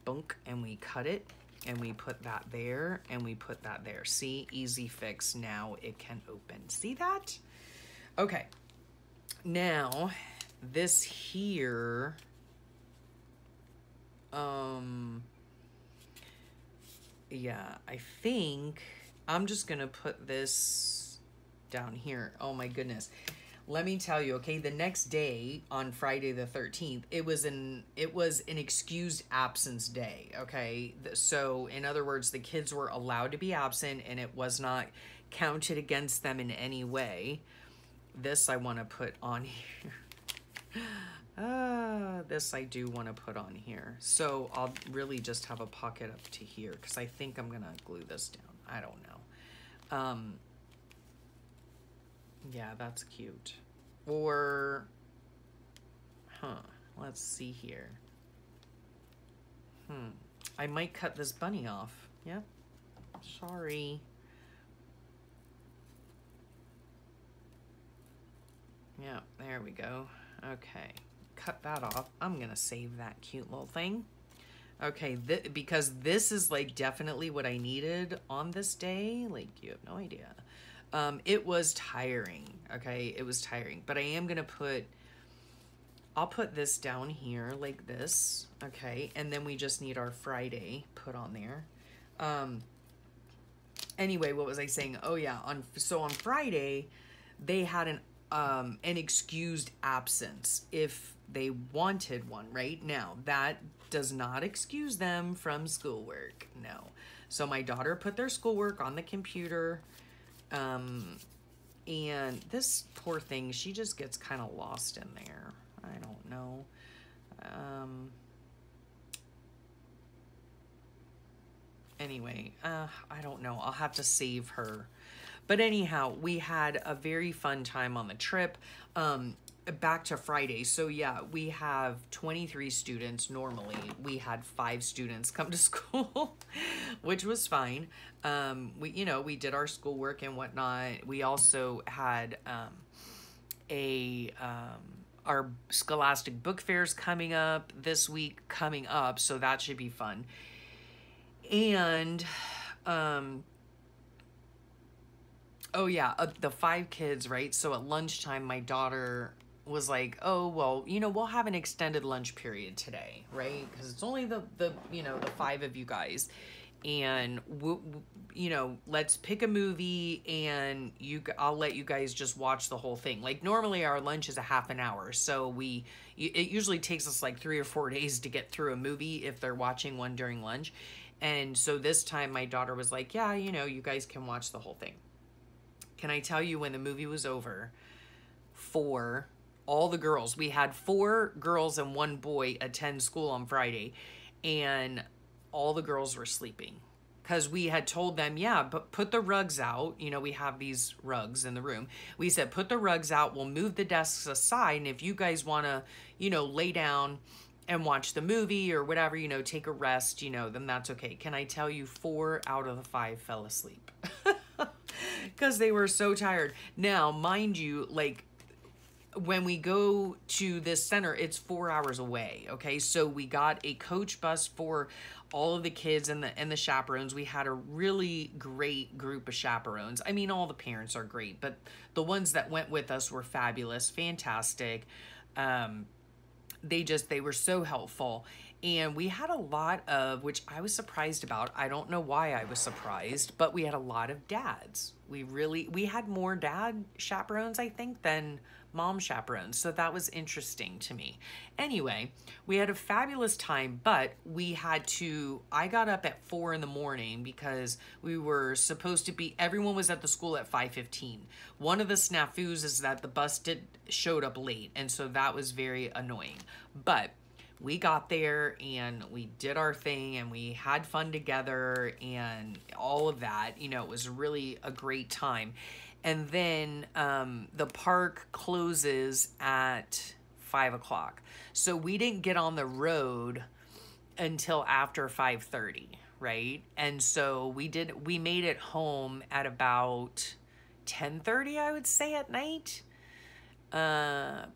A: Bunk, and we cut it, and we put that there, and we put that there. See, easy fix. Now it can open. See that? Okay. Now, this here, yeah, I think I'm just gonna put this down here. Oh my goodness. Let me tell you, okay, the next day on Friday the 13th, it was an excused absence day, okay? So in other words, the kids were allowed to be absent and it was not counted against them in any way. This I want to put on here. This I do want to put on here. So I'll really just have a pocket up to here because I think I'm going to glue this down. I don't know. Yeah, that's cute. Or, let's see here. I might cut this bunny off. Yep. Sorry. Yeah, there we go. Okay, cut that off. I'm gonna save that cute little thing. Okay, because this is like definitely what I needed on this day. Like, you have no idea. It was tiring, okay? It was tiring, but I am gonna I'll put this down here like this, okay? And then we just need our Friday put on there. Anyway, what was I saying? Oh yeah, so on Friday, they had an excused absence if they wanted one. Right now, that does not excuse them from schoolwork. No. So my daughter put their schoolwork on the computer, and this poor thing, she just gets kind of lost in there. I don't know. Anyway, I don't know. I'll have to save her. But anyhow, we had a very fun time on the trip. Back to Friday. So yeah, we have 23 students. Normally we had 5 students come to school, which was fine. We did our schoolwork and whatnot. We also had our Scholastic Book Fairs coming up this week, so that should be fun. And oh yeah, the 5 kids, right? So at lunchtime, my daughter was like, oh, well, we'll have an extended lunch period today, right? Because it's only the 5 of you guys. And, let's pick a movie and I'll let you guys just watch the whole thing. Like normally our lunch is a half an hour. So it usually takes us like 3 or 4 days to get through a movie if they're watching one during lunch. And so this time my daughter was like, yeah, you guys can watch the whole thing. Can I tell you when the movie was over, for all the girls, we had 4 girls and 1 boy attend school on Friday, and all the girls were sleeping because we had told them, yeah, but put the rugs out. We have these rugs in the room. We said, put the rugs out. We'll move the desks aside. And if you guys want to, lay down and watch the movie or whatever, you know, take a rest, you know, then that's okay. Can I tell you 4 out of the 5 fell asleep because they were so tired. Now, mind you, like, when we go to this center, it's 4 hours away. Okay. So we got a coach bus for all of the kids and the chaperones. We had a really great group of chaperones. I mean, all the parents are great, but the ones that went with us were fabulous, fantastic. They were so helpful. And we had a lot of, which I was surprised about. I don't know why I was surprised, but we had a lot of dads. We had more dad chaperones, I think, than mom chaperones. So that was interesting to me. Anyway, we had a fabulous time, but I got up at 4 in the morning because we were supposed to be, everyone was at the school at 5:15. One of the snafus is that the bus showed up late. And so that was very annoying, but we got there and we did our thing and we had fun together and all of that. You know, it was really a great time. And then the park closes at 5 o'clock. So we didn't get on the road until after 5:30, right? And so we made it home at about 10:30, I would say, at night.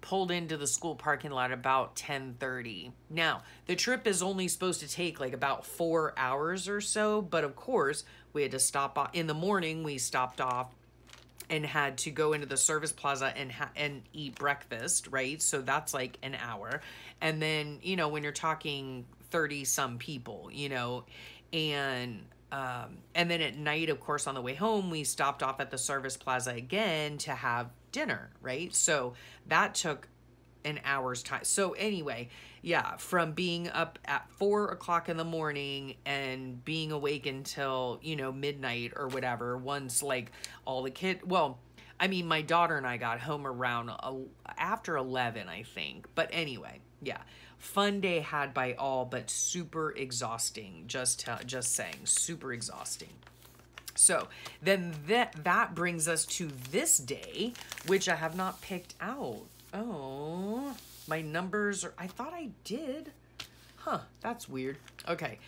A: Pulled into the school parking lot about 10:30. Now, the trip is only supposed to take like about 4 hours or so, but of course, we had to stop off. In the morning, we stopped off and had to go into the service plaza and eat breakfast, right? So that's like an hour. And then, you know, when you're talking 30 some people, you know, and then at night, of course, on the way home, we stopped off at the service plaza again to have dinner, right? So that took an hour's time. So anyway, yeah, from being up at 4 o'clock in the morning and being awake until, you know, midnight or whatever, once like all the my daughter and I got home around after 11, I think. But anyway, yeah, fun day had by all, but super exhausting. Just saying, super exhausting. So then that brings us to this day, which I have not picked out. Oh, my numbers I thought I did. Huh, that's weird. Okay.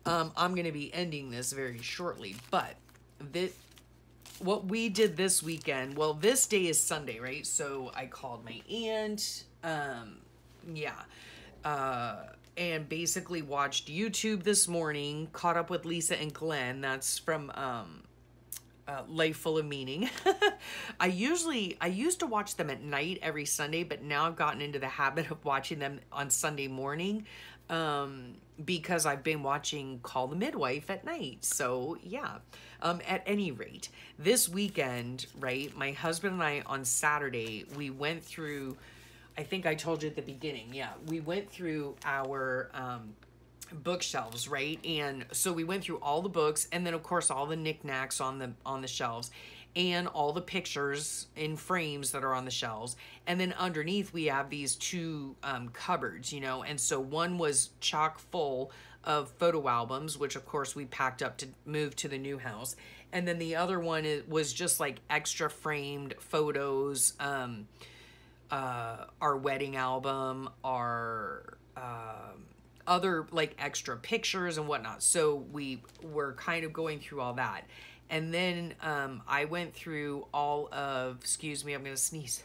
A: I'm going to be ending this very shortly, but what we did this weekend, well, this day is Sunday, right? So I called my aunt, and basically watched YouTube this morning, caught up with Lisa and Glenn. That's from Life Full of Meaning. I used to watch them at night every Sunday, but now I've gotten into the habit of watching them on Sunday morning because I've been watching Call the Midwife at night. So yeah, at any rate, this weekend, right, my husband and I on Saturday, we went through, I think I told you at the beginning, yeah, we went through our bookshelves, right? And so we went through all the books, and then of course all the knickknacks on the shelves, and all the pictures in frames that are on the shelves. And then underneath we have these two cupboards, you know, and so one was chock full of photo albums, which of course we packed up to move to the new house. And then the other one was just like extra framed photos, our wedding album, our other like extra pictures and whatnot. So we were kind of going through all that. And then I went through all of, excuse me, I'm going to sneeze.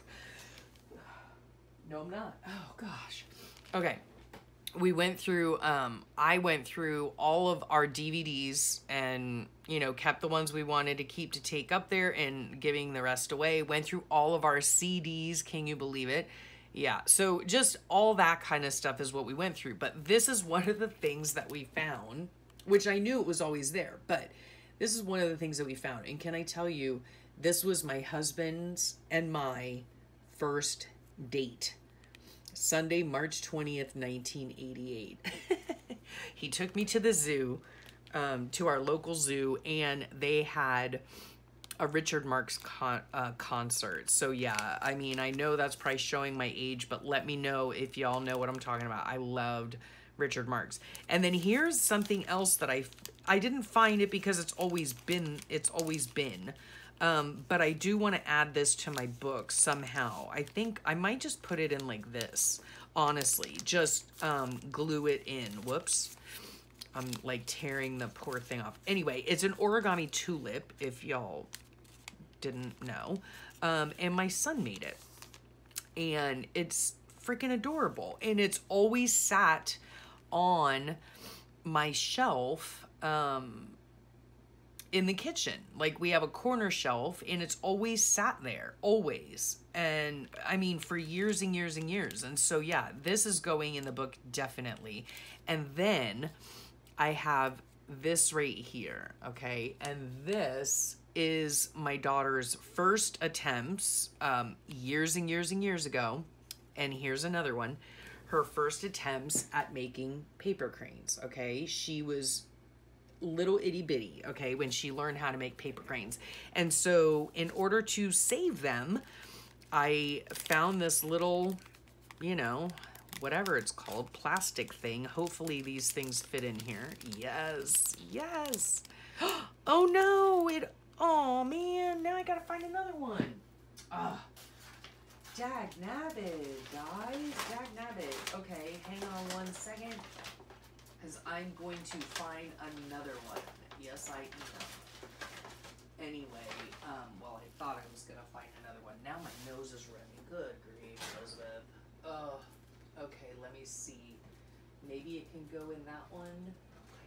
A: No, I'm not. Oh, gosh. Okay. We went through, I went through all of our DVDs and, you know, kept the ones we wanted to keep to take up there and giving the rest away. Went through all of our CDs. Can you believe it? Yeah. So just all that kind of stuff is what we went through. But this is one of the things that we found, which I knew it was always there, but this is one of the things that we found. And can I tell you, this was my husband's and my first date. Sunday, March 20th, 1988. He took me to the zoo, to our local zoo, and they had a Richard Marx concert. So yeah, I mean, I know that's probably showing my age, but let me know if y'all know what I'm talking about. I loved Richard Marx. And then here's something else that I didn't find it because it's always been, but I do want to add this to my book somehow. I think I might just put it in like this. Honestly, just glue it in. Whoops. I'm like tearing the poor thing off. Anyway, it's an Origami Tulip, if y'all didn't know. And my son made it. And it's freaking adorable. And it's always sat on my shelf in the kitchen. Like, we have a corner shelf and it's always sat there, always. And I mean, for years and years and years. And so, yeah, this is going in the book, definitely. And then I have this right here, okay? And this is my daughter's first attempts years and years and years ago. And here's another one. Her first attempts at making paper cranes, okay? She was little itty bitty, okay, when she learned how to make paper cranes. And so in order to save them, I found this little, you know, whatever it's called, plastic thing. Hopefully these things fit in here. Yes, yes. Oh no, oh man, now I gotta find another one. Dag nabbit, guys, dag nabbit. Okay, hang on one second, because I'm going to find another one. Yes, I am. Anyway, well, I thought I was gonna find another one. Now my nose is running. Good grief, Elizabeth. Oh, okay, let me see. Maybe it can go in that one. I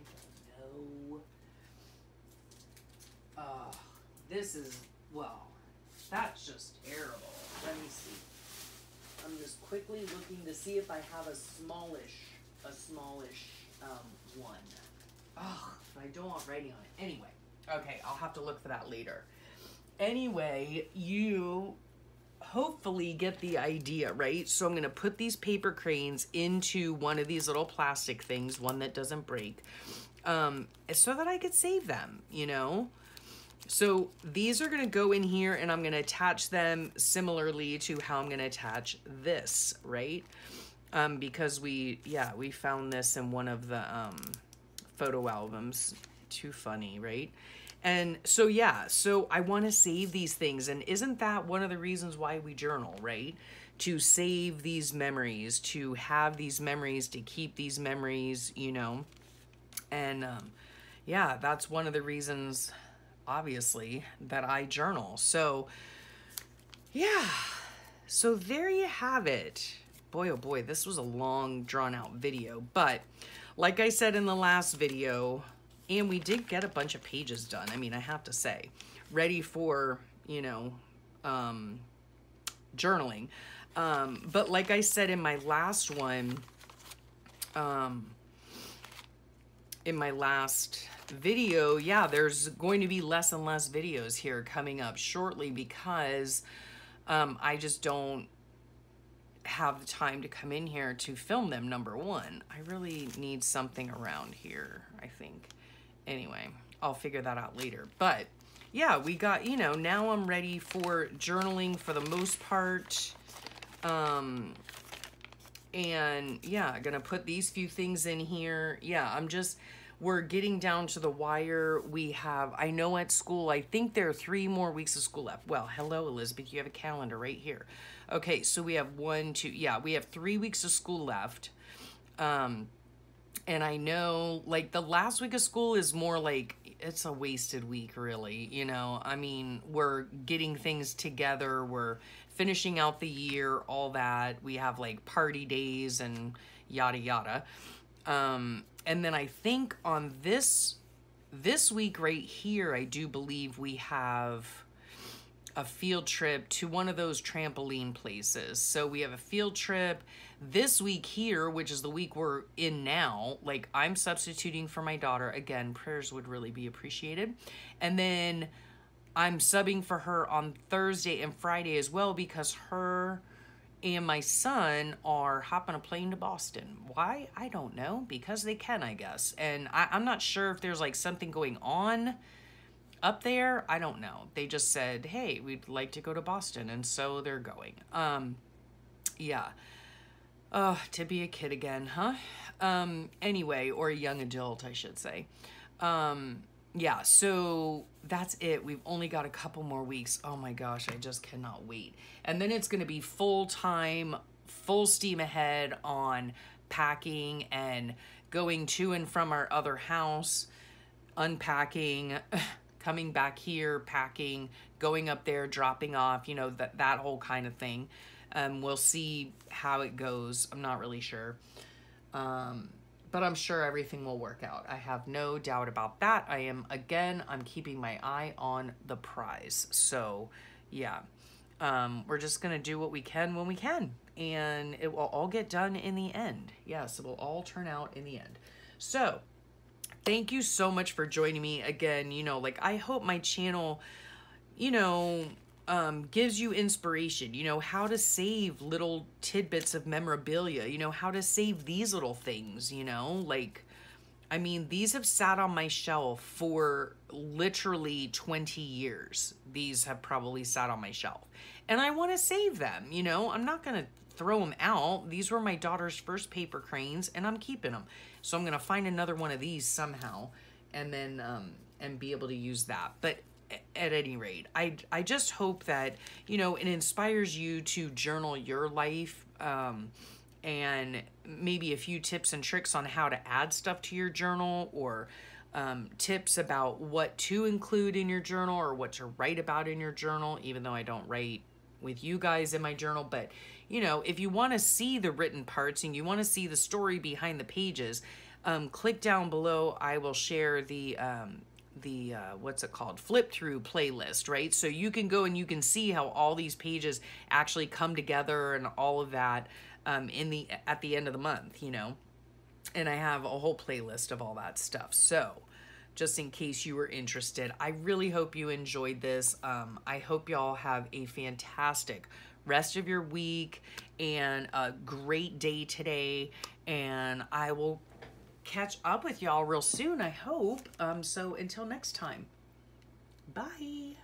A: don't know. This is, well, that's just terrible. Let me see. I'm just quickly looking to see if I have a smallish one. Oh, but I don't want writing on it. Anyway, okay, I'll have to look for that later. Anyway, you hopefully get the idea, right? So I'm going to put these paper cranes into one of these little plastic things, one that doesn't break, so that I could save them, you know? So these are going to go in here, and I'm going to attach them similarly to how I'm going to attach this, right? Because we found this in one of the photo albums. Too funny, right? And so, yeah, so I want to save these things. And isn't that one of the reasons why we journal, right? To save these memories, to have these memories, to keep these memories, you know? And yeah, that's one of the reasons, obviously, that I journal. So, yeah, so there you have it. Boy, oh boy, this was a long, drawn-out video. But like I said in the last video, and we did get a bunch of pages done, I mean, I have to say, ready for, you know, journaling. But like I said in my last one, in my last video, yeah, there's going to be less and less videos here coming up shortly because I just don't have the time to come in here to film them, number one. I really need something around here, I think. Anyway, I'll figure that out later. But yeah, we got, you know, now I'm ready for journaling for the most part. And yeah, gonna put these few things in here. Yeah, we're getting down to the wire. We have, I know at school, I think there are 3 more weeks of school left. Well, hello, Elizabeth, you have a calendar right here. Okay, so we have 1, 2, yeah, we have 3 weeks of school left. And I know, like, the last week of school is more like, it's a wasted week, really, you know? I mean, we're getting things together, we're finishing out the year, all that. We have, like, party days and yada, yada. And then I think on this week right here, I do believe we have a field trip to one of those trampoline places. So we have a field trip this week here, which is the week we're in now. Like, I'm substituting for my daughter. Again, prayers would really be appreciated. And then I'm subbing for her on Thursday and Friday as well, because her and my son are hopping a plane to Boston. Why? I don't know. Because they can, I guess. And I'm not sure if there's like something going on up there. I don't know. They just said, hey, we'd like to go to Boston. And so they're going. Yeah. To be a kid again, huh? Anyway, or a young adult, I should say. Yeah, so that's it. We've only got a couple more weeks. Oh my gosh, I just cannot wait. And then it's going to be full-time, full steam ahead on packing and going to and from our other house, unpacking, coming back here, packing, going up there, dropping off, you know, that whole kind of thing. We'll see how it goes. I'm not really sure. But I'm sure everything will work out. I have no doubt about that. I'm keeping my eye on the prize. So, yeah. We're just going to do what we can when we can. And it will all get done in the end. Yes, it will all turn out in the end. So, thank you so much for joining me again. You know, like, I hope my channel, you know, gives you inspiration, you know, how to save little tidbits of memorabilia, you know, how to save these little things, you know, like, I mean, these have sat on my shelf for literally 20 years. These have probably sat on my shelf and I want to save them, you know, I'm not going to throw them out. These were my daughter's first paper cranes and I'm keeping them. So I'm going to find another one of these somehow and then, and be able to use that. But at any rate, I just hope that, you know, it inspires you to journal your life, and maybe a few tips and tricks on how to add stuff to your journal, or tips about what to include in your journal or what to write about in your journal, even though I don't write with you guys in my journal. But, you know, if you want to see the written parts and you want to see the story behind the pages, click down below. I will share the what's it called, flip through playlist, right? So you can go and you can see how all these pages actually come together and all of that at the end of the month, you know. And I have a whole playlist of all that stuff. So just in case you were interested, I really hope you enjoyed this. I hope y'all have a fantastic rest of your week and a great day today. And I will catch up with y'all real soon, I hope. So until next time, bye.